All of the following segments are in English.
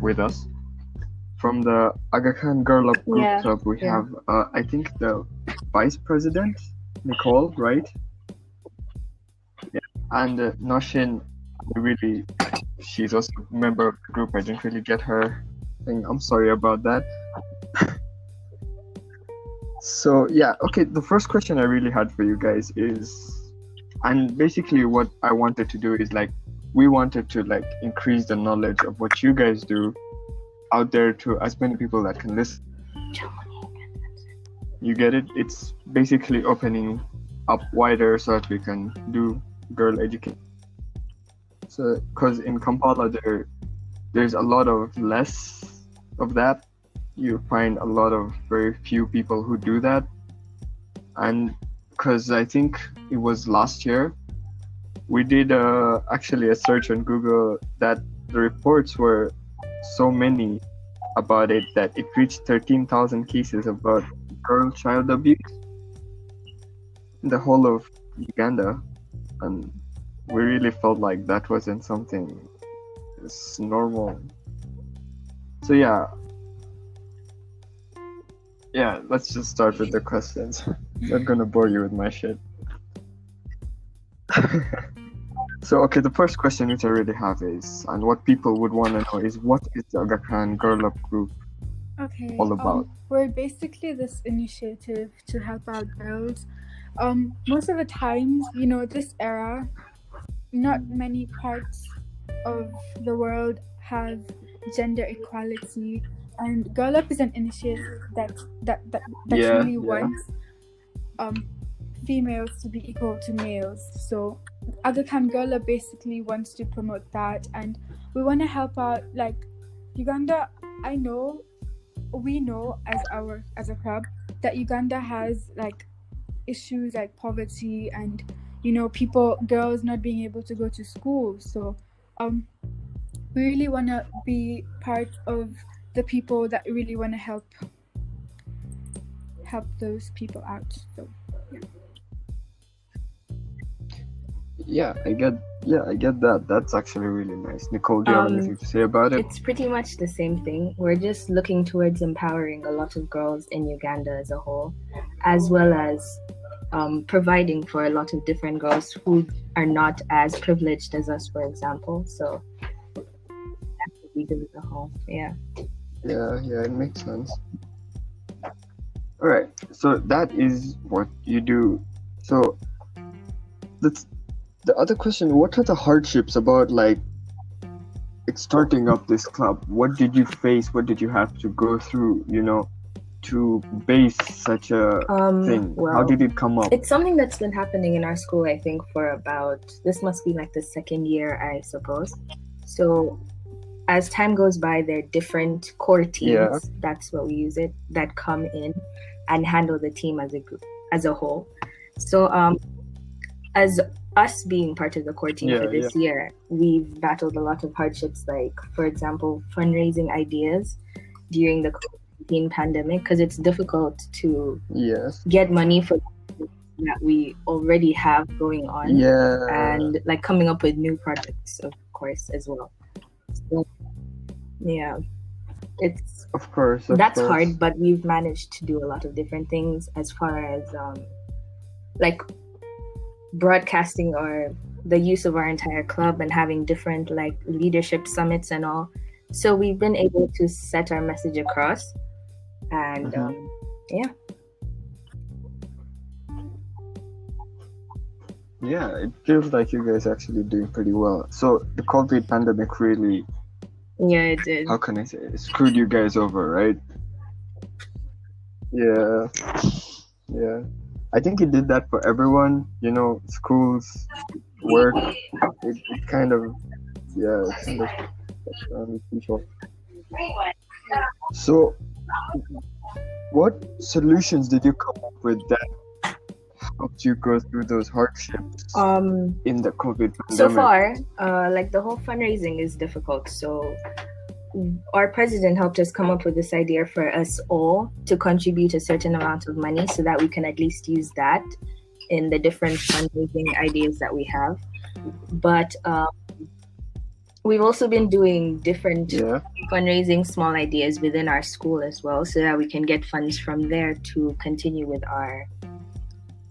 with us. From the Aga Khan Girl Up Group Yeah, Club, we yeah. have, I think, the Vice President, Nicole, right? Yeah. And Noshin, she's also a member of the group. I didn't really get her thing. I'm sorry about that. So, yeah, okay, the first question I really had for you guys is, and basically what I wanted to do is like, we wanted to like increase the knowledge of what you guys do out there to as many people that can listen. You get it? It's basically opening up wider so that we can do girl education. So, because in Kampala there's a lot of less of that. You find a lot of very few people who do that, and because I think it was last year we did actually a search on Google that the reports were so many about it that it reached 13,000 cases about girl child abuse in the whole of Uganda, and we really felt like that wasn't something that's normal. So yeah, let's just start with the questions. I'm not gonna bore you with my shit. So okay, the first question which I really have is, and what people would want to know is, what is the Aga Khan Girl Up Group all about? We're basically this initiative to help out girls. Most of the times, this era, not many parts of the world have gender equality, and Girl Up is an initiative that really wants females to be equal to males. So Aga Khan Girl Up basically wants to promote that, and we want to help out like Uganda. We know as a club that Uganda has like issues like poverty and girls not being able to go to school. So we really want to be part of the people that really want to help those people out. So I get that. That's actually really nice. Nicole, do you have anything to say about it? It's pretty much the same thing. We're just looking towards empowering a lot of girls in Uganda as a whole, as well as providing for a lot of different girls who are not as privileged as us, for example. So that's what we do as a whole. Yeah, it makes sense. All right, so that is what you do. So that's the other question. What are the hardships about like starting up this club? What did you face? What did you have to go through, to base such a thing? Well, how did it come up? It's something that's been happening in our school, I think, for this must be like the second year, I suppose. So as time goes by, there are different core teams, that's what we use it, that come in and handle the team as a group, as a whole. So as us being part of the core team for this year, we've battled a lot of hardships, like, for example, fundraising ideas during the COVID-19 pandemic, because it's difficult to get money for that we already have going on, and like coming up with new projects, of course, as well. So, it's that's hard, but we've managed to do a lot of different things as far as like broadcasting or the use of our entire club and having different like leadership summits and all. So we've been able to set our message across, and it feels like you guys actually doing pretty well. So the COVID pandemic really, it did. How can I say it? Screwed you guys over, right? Yeah. I think it did that for everyone, schools, work. It kind of people. So, what solutions did you come up with that helped you go through those hardships in the COVID pandemic? So far, like the whole fundraising is difficult. So our president helped us come up with this idea for us all to contribute a certain amount of money so that we can at least use that in the different fundraising ideas that we have. But we've also been doing different Yeah. fundraising small ideas within our school as well, so that we can get funds from there to continue with our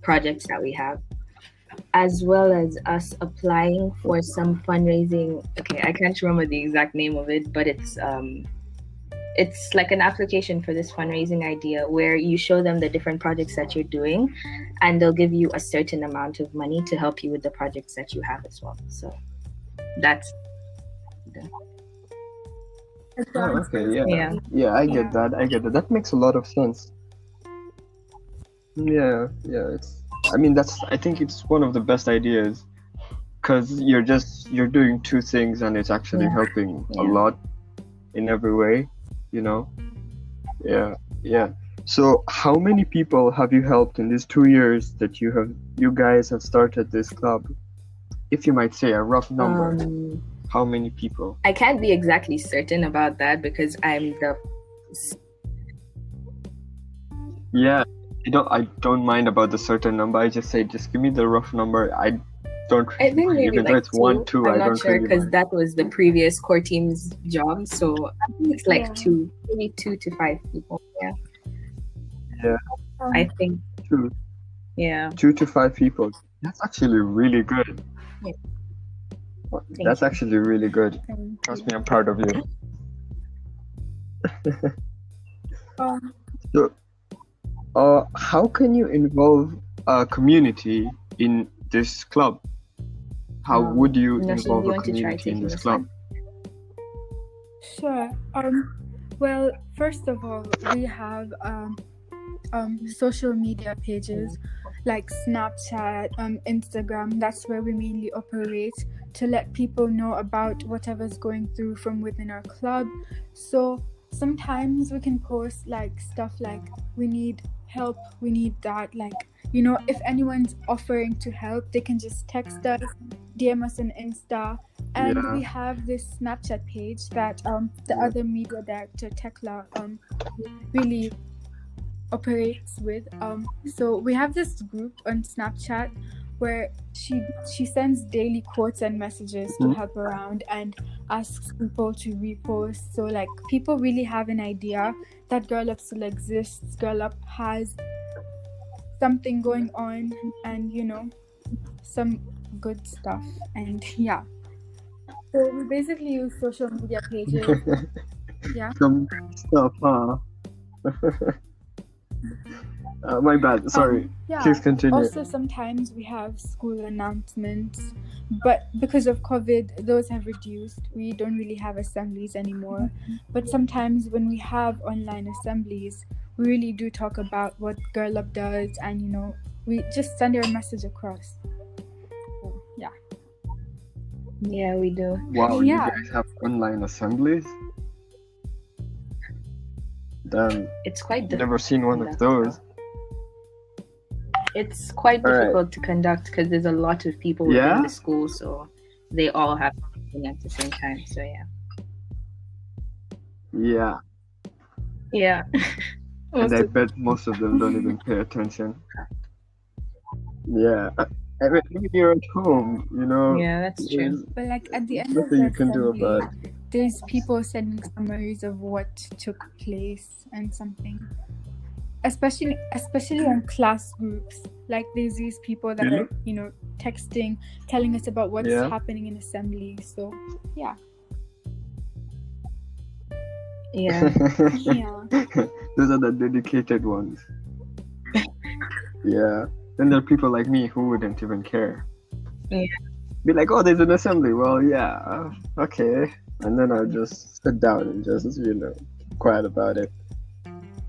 projects that we have, as well as us applying for some fundraising. Okay, I can't remember the exact name of it, but it's like an application for this fundraising idea where you show them the different projects that you're doing, and they'll give you a certain amount of money to help you with the projects that you have as well. So that's Oh, okay. Yeah. yeah. I get that. That makes a lot of sense. Yeah. I think it's one of the best ideas, because you're doing two things and it's actually Yeah. helping a Yeah. lot in every way, you know. Yeah. So how many people have you helped in these 2 years that you guys have started this club? If you might say a rough number, how many people? I can't be exactly certain about that because I'm the Yeah, I don't mind about the certain number. I just say, just give me the rough number. I don't I think maybe even though like it's 1, 2, I'm I not don't sure really because mind. that was the previous core team's job. So I think it's like Yeah. maybe 2 to 5 people. Yeah, Um, I think. 2 Yeah. to 5 people. That's actually really good. Yeah. That's you. actually really good. thank Trust you. me, I'm proud of you. Um, How can you involve a community in this club? How would you Nosheen, involve you a want to try community in taking this this club? Sure. Well, first of all, we have social media pages like Snapchat, Instagram. That's where we mainly operate to let people know about whatever's going through from within our club. So sometimes we can post like stuff like we need help, we need that. Like, you know, if anyone's offering to help, they can just text us, DM us on Insta. And Yeah. we have this Snapchat page that the other media director, Tekla, really operates with. So we have this group on Snapchat where she sends daily quotes and messages to help around and asks people to repost. So like people really have an idea that Girl Up still exists. Girl Up has something going on, and you know, some good stuff. And yeah. So we basically use social media pages. Yeah. Some stuff, huh? My bad. Sorry. Yeah. Please continue. Also, sometimes we have school announcements, but because of COVID, those have reduced. We don't really have assemblies anymore. But sometimes when we have online assemblies, we really do talk about what Girl Up does, and you know, we just send our message across. So, yeah. Yeah, we do. Wow, Yeah. you guys have online assemblies? Damn, It's quite never seen one of those. It's quite All right. difficult to conduct because there's a lot of people Yeah? within the school, so they all have something at the same time. So Yeah, yeah. and I bet most of them don't even pay attention. Yeah, I mean, when you're at home, you know, Yeah, that's true. there's But like at the end of nothing the you can do assembly, about it. there's people sending summaries of what took place and something. Especially on class groups. Like there's these people that Really? are, you know, texting, telling us about what's Yeah. happening in assembly. So yeah. Yeah. Yeah. Those are the dedicated ones. Yeah. Then there are people like me who wouldn't even care. Yeah. Be like, oh, there's an assembly. Well, yeah, okay. And then I'll just sit down and just, you know, keep quiet about it.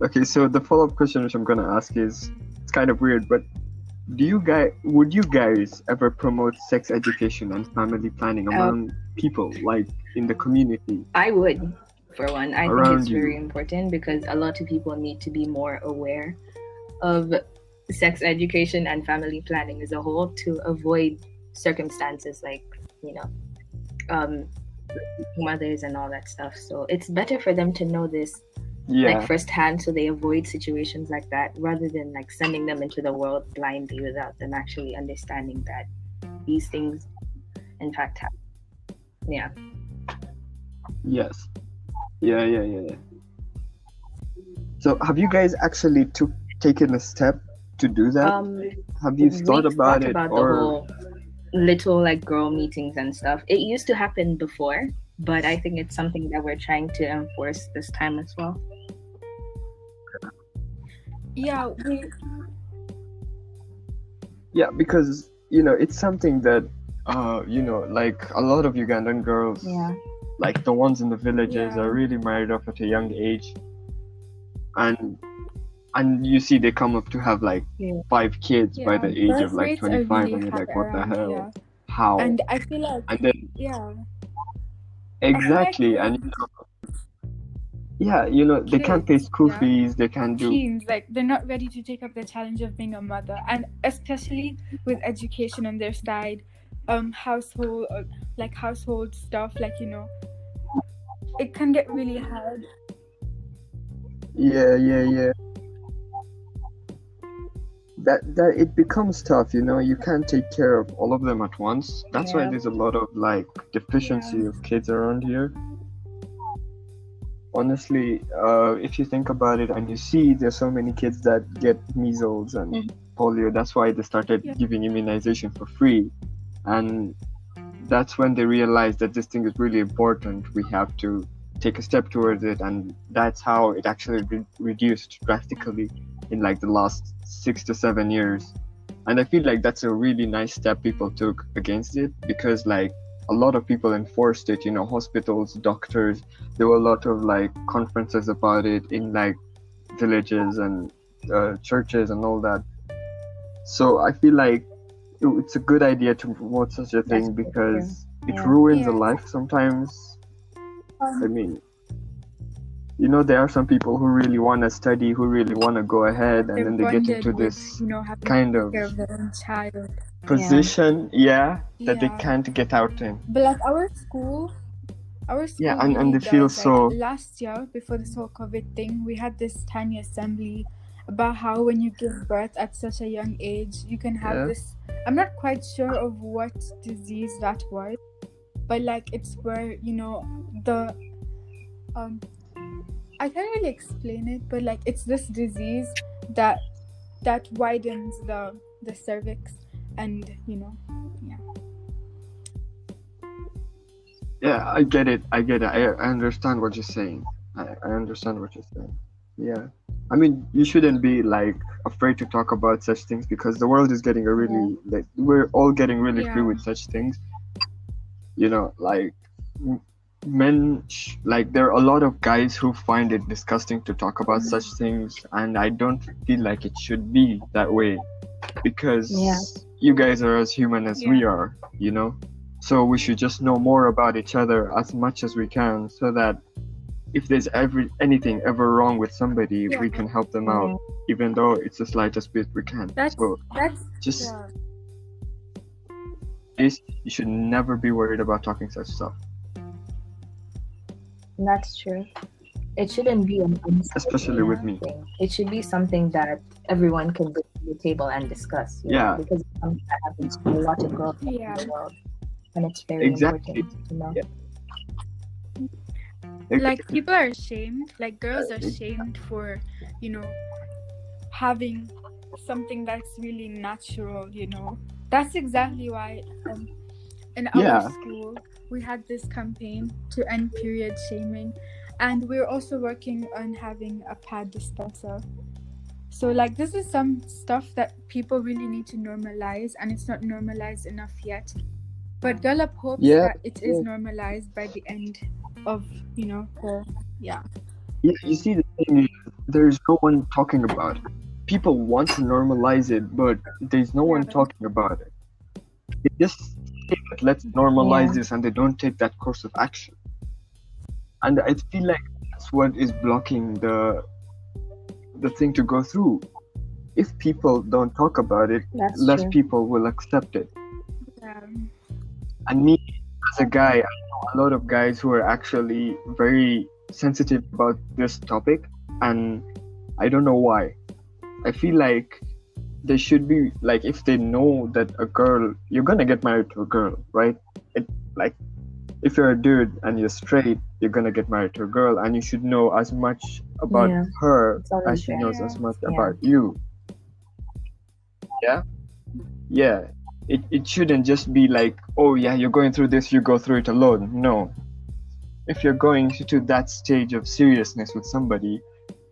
Okay, so the follow-up question which I'm gonna ask is, it's kind of weird, but would you guys ever promote sex education and family planning among people, like in the community? I would, for one. I think Around it's you. very important because a lot of people need to be more aware of sex education and family planning as a whole to avoid circumstances like, you know, mothers and all that stuff. So it's better for them to know this Yeah. like firsthand so they avoid situations like that rather than like sending them into the world blindly without them actually understanding that these things in fact happen. Yeah. Yes. Yeah. So have you guys actually taken a step to do that? Have you thought We about thought it, about the or whole little like girl meetings and stuff. It used to happen before, but I think it's something that we're trying to enforce this time as well. Yeah, yeah, because it's something that like a lot of Ugandan girls, Yeah. like the ones in the villages, Yeah. are really married off at a young age, and you see they come up to have like Yeah. 5 kids by the age birth of like rates are 25, really and you're like, high what the around hell? here. How? And I feel like, And then yeah, exactly, and yeah, they can't pay kids, school yeah, fees, they can't do teens, like they're not ready to take up the challenge of being a mother, and especially with education on their side, household stuff, like it can get really hard. yeah. That it becomes tough, you can't take care of all of them at once. That's why Yeah. there's a lot of like deficiency of kids around here. Honestly, if you think about it, and you see there's so many kids that get measles and polio, that's why they started giving immunization for free. And that's when they realized that this thing is really important. We have to take a step towards it, and that's how it actually reduced drastically in like the last 6 to 7 years. And I feel like that's a really nice step people took against it, because like a lot of people enforced it, hospitals, doctors. There were a lot of like conferences about it in like villages and churches and all that. So I feel like it's a good idea to promote such a thing, because it ruins a life sometimes. I mean, there are some people who really want to study, who really want to go ahead, and then they get into this kind of position, that they can't get out in. But like our school Yeah, and really they feel does. so. Like, last year, before this whole COVID thing, we had this tiny assembly about how when you give birth at such a young age, you can have this. I'm not quite sure of what disease that was, but like it's where the I can't really explain it, but like it's this disease that widens the cervix, and Yeah, I get it. I understand what you're saying. I understand what you're saying. Yeah. I mean, you shouldn't be like afraid to talk about such things, because the world is getting really like we're all getting really free with such things. Like men, like there are a lot of guys who find it disgusting to talk about such things, and I don't feel like it should be that way, because you guys are as human as we are, so we should just know more about each other as much as we can, so that if there's anything ever wrong with somebody, we can help them out, even though it's the slightest bit we can. You should never be worried about talking such stuff. That's true. It shouldn't be especially with me. It should be something that everyone can bring to the table and discuss. Because it's something that happens to a lot of girls in the world, and it's very important to know. Like people are ashamed, like girls are shamed for, having something that's really natural, That's exactly why in our school we had this campaign to end period shaming, and we're also working on having a pad dispenser. So like this is some stuff that people really need to normalize, and it's not normalized enough yet. But Girl Up hopes that it is normalized by the end of, Yeah, you see, the thing is, there's no one talking about it. People want to normalize it, but there's no one talking about it. They just say that let's normalize this, and they don't take that course of action. And I feel like that's what is blocking the thing to go through. If people don't talk about it, less people will accept it. And me, as a guy, I know a lot of guys who are actually very sensitive about this topic, and I don't know why. I feel like they should be like, if they know that a girl, you're gonna get married to a girl, right? if you're a dude and you're straight, you're gonna get married to a girl, and you should know as much about Yeah. her It's only as she fair. knows as much Yeah. about you. Yeah, it shouldn't just be like, oh yeah, you're going through this, you go through it alone. No, if you're going to that stage of seriousness with somebody,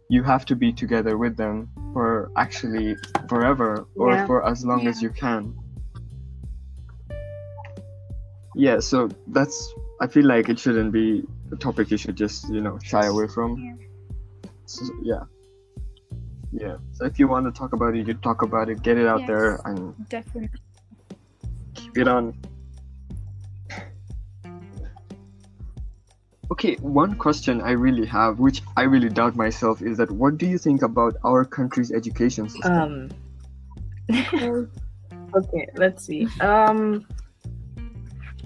you have to be together with them for actually forever, or Yeah. for as long as you can. Yeah, so I feel like it shouldn't be a topic you should just, shy away from. Yeah. So, yeah. So if you want to talk about it, you talk about it, get it out there, Yes. and Definitely. keep it on. Okay, one question I really have, which I really doubt myself, is that what do you think about our country's education system? Okay, let's see.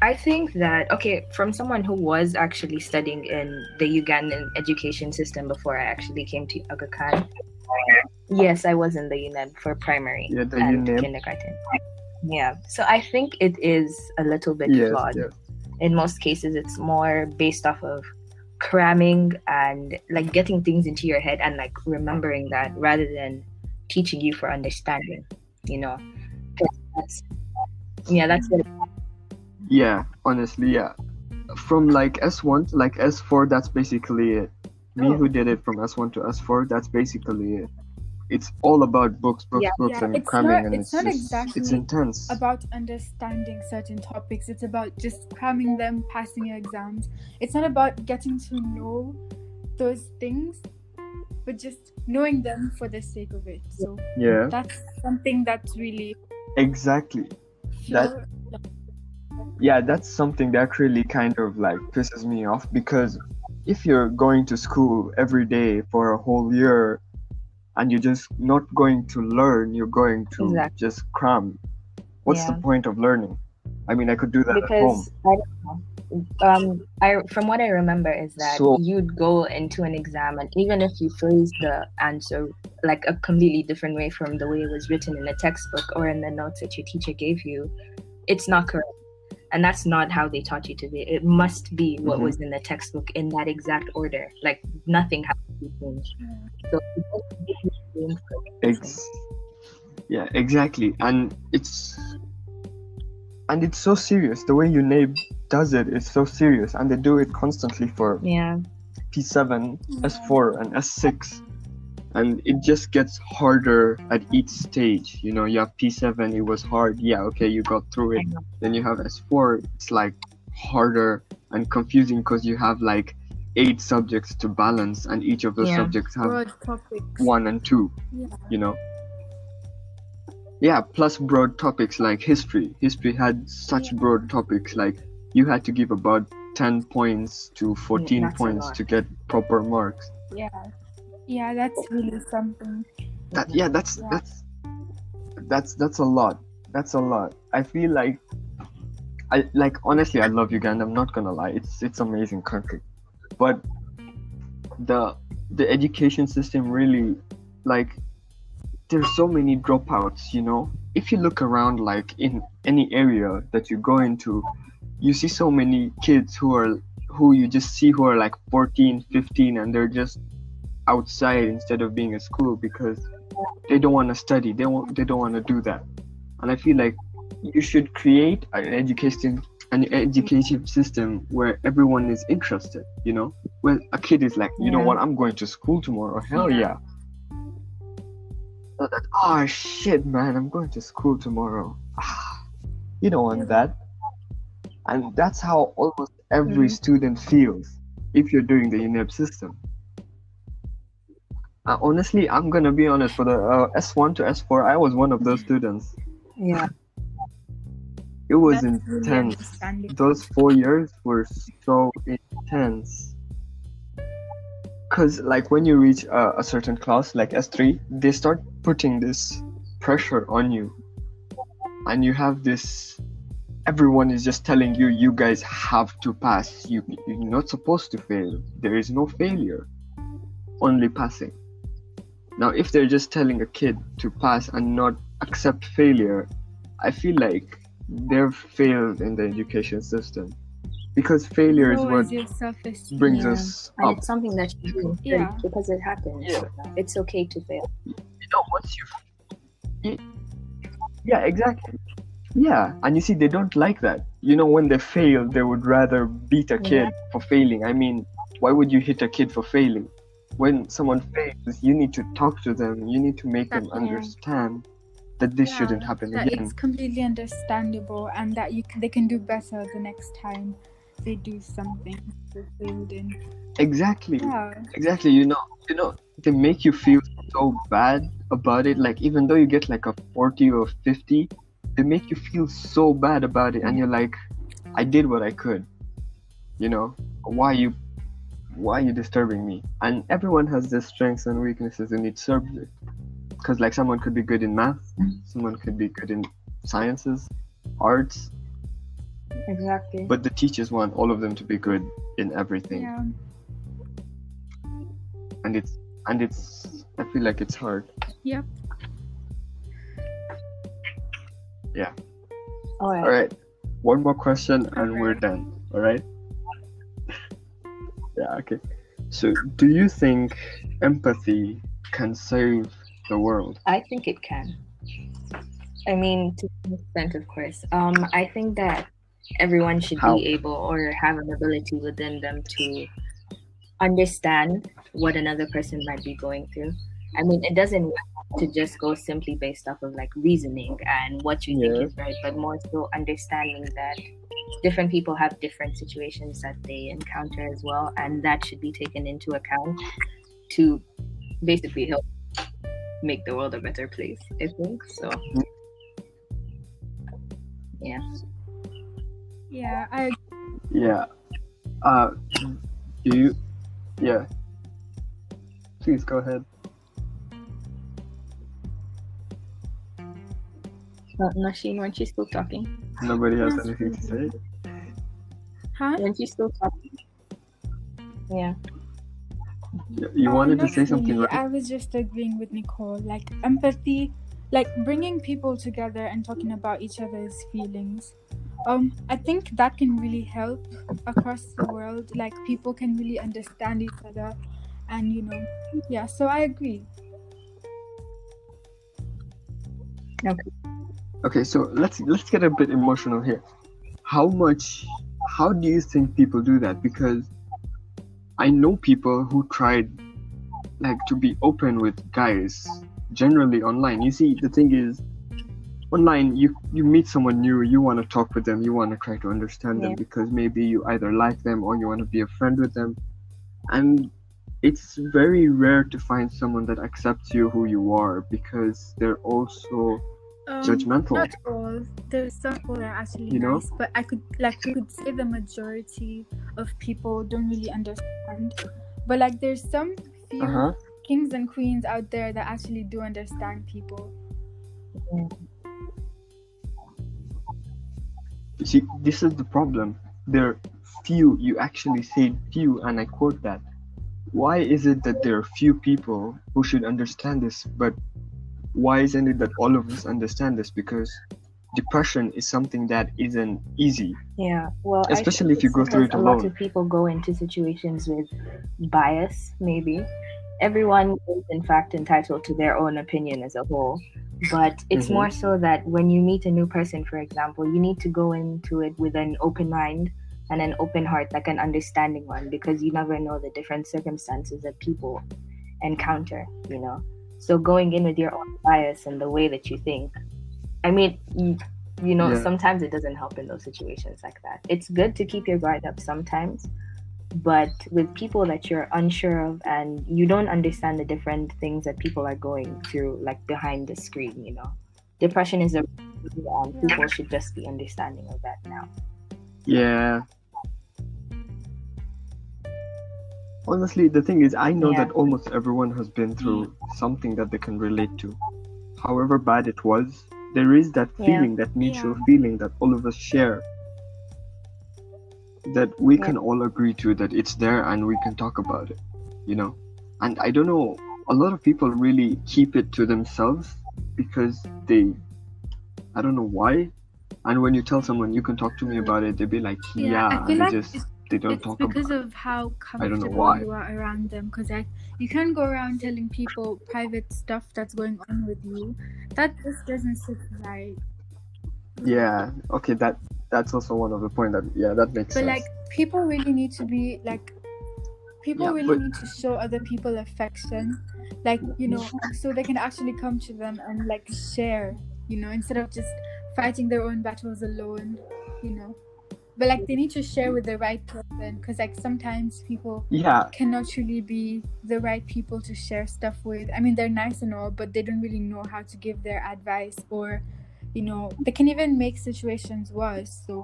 I think that, from someone who was actually studying in the Ugandan education system before I actually came to Aga Khan. Yes, I was in the UNED for primary Yeah, the and UNED. kindergarten. Yeah, so I think it is a little bit Yes, flawed. yes. In most cases, it's more based off of cramming and like getting things into your head and like remembering that, rather than teaching you for understanding, 'Cause that's what. Yeah, honestly, yeah. From like S1 to like S4, that's basically it. Me who did it from S1 to S4, that's basically it. It's all about books, Yeah. and It's cramming, not- and it's not it's exactly intense. About understanding certain topics. It's about just cramming them, passing your exams. It's not about getting to know those things, but just knowing them for the sake of it. So Yeah, that's something that's really exactly. That- Yeah, that's something that really kind of like pisses me off, because if you're going to school every day for a whole year and you're just not going to learn, you're going to Exactly. just cram. What's the Yeah. point of learning? I mean, I could do that at home. Because I don't know. From what I remember is that So- you'd go into an exam, and even if you phrase the answer like a completely different way from the way it was written in the textbook or in the notes that your teacher gave you, it's not correct. And that's not how they taught you to be. It must be what Mhm. was in the textbook in that exact order. Like nothing has to be changed. So Yeah, exactly. And it's so serious. The way UNAIB does it is so serious, and they do it constantly for yeah. P7, S4, and S6. And it just gets harder at each stage. You have P7, it was hard. Yeah, okay, you got through it. Then you have S4, it's like harder and confusing because you have like 8 subjects to balance, and each of those Yeah. subjects have broad topics. 1 and 2. Yeah. Yeah, plus broad topics like history. History had such Yeah. broad topics, like you had to give about 10 points to 14 That's a points lot. to get proper marks. Yeah, that's really something. That's Yeah. a lot. That's a lot. I feel like honestly, I love Uganda. I'm not gonna lie. It's amazing country, but the education system really, like, there's so many dropouts. If you look around, like in any area that you go into, you see so many kids who you just see who are like 14, 15, and they're just outside instead of being at school because they don't want to study. They don't want to do that. And I feel like you should create an education system where everyone is interested, where a kid is like, you know Yeah. what, I'm going to school tomorrow. Hell Yeah. yeah. Not that, oh shit, man, I'm going to school tomorrow. You don't want that. And that's how almost every student feels if you're doing the UNEB system. Honestly, I'm gonna be honest, for the S1 to S4, I was one of those students. Yeah. It was That's really intense. understandable. Those 4 years were so intense. Because, like, when you reach a certain class, like S3, they start putting this pressure on you. And you have this, everyone is just telling you, you guys have to pass. You're not supposed to fail. There is no failure, only passing. Now, if they're just telling a kid to pass and not accept failure, I feel like they've failed in the education system. because failure is what lowers your self-esteem. brings Yeah. us And up. it's something that you do Yeah. because it happens. Yeah. It's okay to fail. Once yeah, exactly. Yeah, and you see, they don't like that. When they fail, they would rather beat a kid for failing. I mean, why would you hit a kid for failing? When someone fails, you need to talk to them. You need to make them Exactly. understand that this shouldn't happen That again. it's completely understandable, and that they can do better the next time they do something they failed in. Exactly. Yeah. Exactly. They make you feel so bad about it. Like, even though you get like a 40 or 50, they make you feel so bad about it, and you're like, I did what I could. Why are you disturbing me? And everyone has their strengths and weaknesses, and it serves it. Because like someone could be good in math, someone could be good in sciences, arts, Exactly. but the teachers want all of them to be good in everything. Yeah. And it's I feel like it's hard. Yep. Yeah. All right. All right. One more question and we're Alright. done. All right. Yeah. Okay. So, do you think empathy can save the world? I think it can. I mean, to some extent, of course. I think that everyone should How? be able or have an ability within them to understand what another person might be going through. I mean, it doesn't have to just go simply based off of like reasoning and what you think Yeah. is right, but more so understanding that different people have different situations that they encounter as well, and that should be taken into account to basically help make the world a better place, I think. So, yeah. Yeah. I Yeah. Do you? Yeah. Please go ahead. Nasheen, weren't you still talking? Nobody has Yes, anything to say. Huh? Weren't you still talking? Yeah. You wanted to Not say something, really. right? I was just agreeing with Nicole. Like empathy, like bringing people together and talking about each other's feelings. I think that can really help across the world. Like people can really understand each other, and yeah. So I agree. Okay, so let's get a bit emotional here. How do you think people do that? Because I know people who tried like to be open with guys generally online. You see, the thing is, online you meet someone new, you want to talk with them, you want to try to understand them Yeah. because maybe you either like them or you want to be a friend with them, and it's very rare to find someone that accepts you who you are because they're also judgmental. Not all. There's some people that are actually You know? nice, but you could say the majority of people don't really understand. But like there's some few Uh-huh. kings and queens out there that actually do understand people. You see, this is the problem. There are few, you actually say few, and I quote that. Why is it that there are few people who should understand this, but why isn't it that all of us understand this? Because depression is something that isn't easy. Yeah, well, I Especially think if you it's go through because it a lot alone. of people go into situations with bias, maybe. Everyone is, in fact, entitled to their own opinion as a whole. But it's Mhm. more so that when you meet a new person, for example, you need to go into it with an open mind and an open heart, like an understanding one, because you never know the different circumstances that people encounter, you know? So going in with your own bias and the way that you think, I mean, you know, Yeah. sometimes it doesn't help in those situations like that. It's good to keep your guard up sometimes, but with people that you're unsure of and you don't understand the different things that people are going through, like behind the screen, you know, depression is a people should just be understanding of that now. Yeah. Honestly, the thing is, I know Yeah. that almost everyone has been through something that they can relate to. However bad it was, there is that Yeah. feeling, that mutual Yeah. feeling that all of us share, that we Yeah. can all agree to, that it's there and we can talk about it, you know? And I don't know, a lot of people really keep it to themselves because I don't know why. And when you tell someone you can talk to me about it, they'd be like, yeah, I feel and like they don't it's talk because about it. of how I don't know comfortable why. you are around them. Because like you can't go around telling people private stuff that's going on with you. That just doesn't sit right. Yeah, okay, that's also one of the point that that makes But sense. like people really need to be like Yeah, really but- need to show other people affection, like, you know, so they can actually come to them and like share, you know, instead of just fighting their own battles alone, you know. But like they need to share with the right person, because like sometimes people Yeah, cannot really be the right people to share stuff with. I mean, they're nice and all, but they don't really know how to give their advice, or, you know, they can even make situations worse. So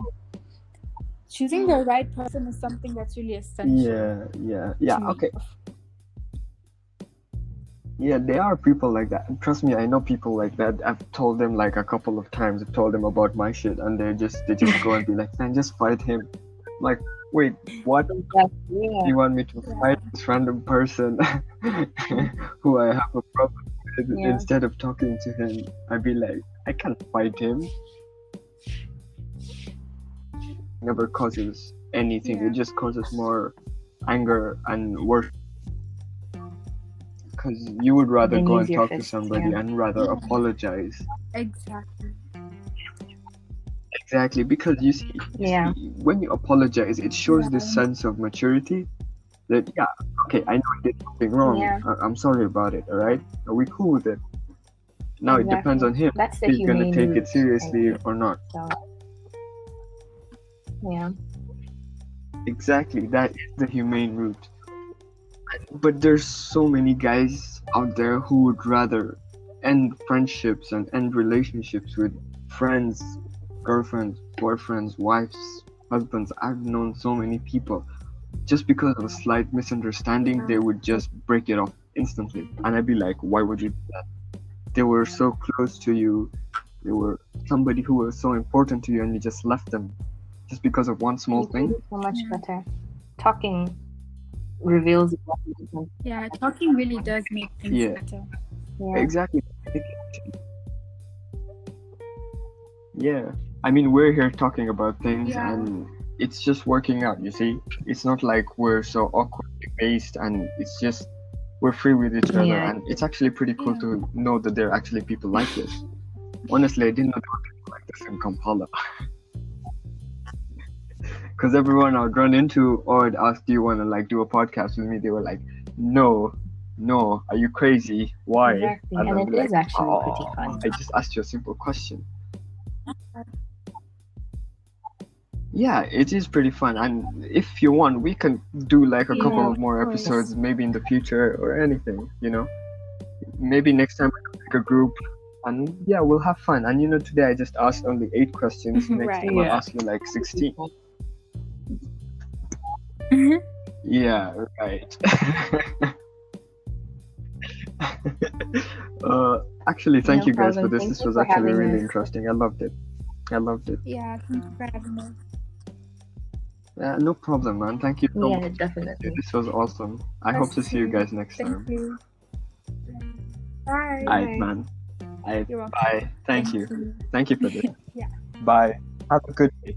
choosing the right person is something that's really essential. yeah, to okay. me. Yeah, there are people like that. And trust me, I know people like that. I've told them like a couple of times. I've told them about my shit, and they just go and be like, "Man, just fight him." Like, wait, what? You want me to fight this random person who I have a problem with instead of talking to him? I'd be like, I can't fight him. Never causes anything. Yeah. It just causes more anger and worse. Because you would rather Then go use and your talk to fist, somebody and rather apologize. Exactly, because you see, when you apologize, it shows this sense of maturity that, okay, I know I did something wrong. I'm sorry about it, all right? Are we cool with it? Now it depends on him. That's the He's going to humane take route, it seriously I think. or not. So, yeah. Exactly, that is the humane route. But there's so many guys out there who would rather end friendships and end relationships with friends, girlfriends, boyfriends, wives, husbands. I've known so many people. Just because of a slight misunderstanding, they would just break it off instantly. And I'd be like, why would you do that? They were so close to you. They were somebody who was so important to you, and you just left them just because of one small thing. So much better. Talking reveals. Yeah, talking really does make things better. Yeah. Exactly. Yeah. I mean, we're here talking about things and it's just working out, you see? It's not like we're so awkwardly based, and it's just we're free with each other, and it's actually pretty cool to know that there are actually people like this. Honestly, I didn't know there were people like this in Kampala. Because everyone I'd run into or I'd ask, do you want to like do a podcast with me? They were like, no, are you crazy? Why? Exactly. And it is actually pretty fun. I just asked you a simple question. Yeah, it is pretty fun, and if you want, we can do like a couple of more episodes, maybe in the future or anything, you know. Maybe next time we can make a group, and we'll have fun. And you know, today I just asked only 8 questions. Next time I'll ask you like 16. Yeah, right. Actually, thank you guys for this. This was actually really interesting. I loved it. Yeah, thank you for having me. No problem, man. Thank you so much. Definitely. This was awesome. I hope to see you guys next time. Thank you. Bye. Alright, man. You're welcome. Bye. Thank you. Thank you for this. Yeah. Bye. Have a good day.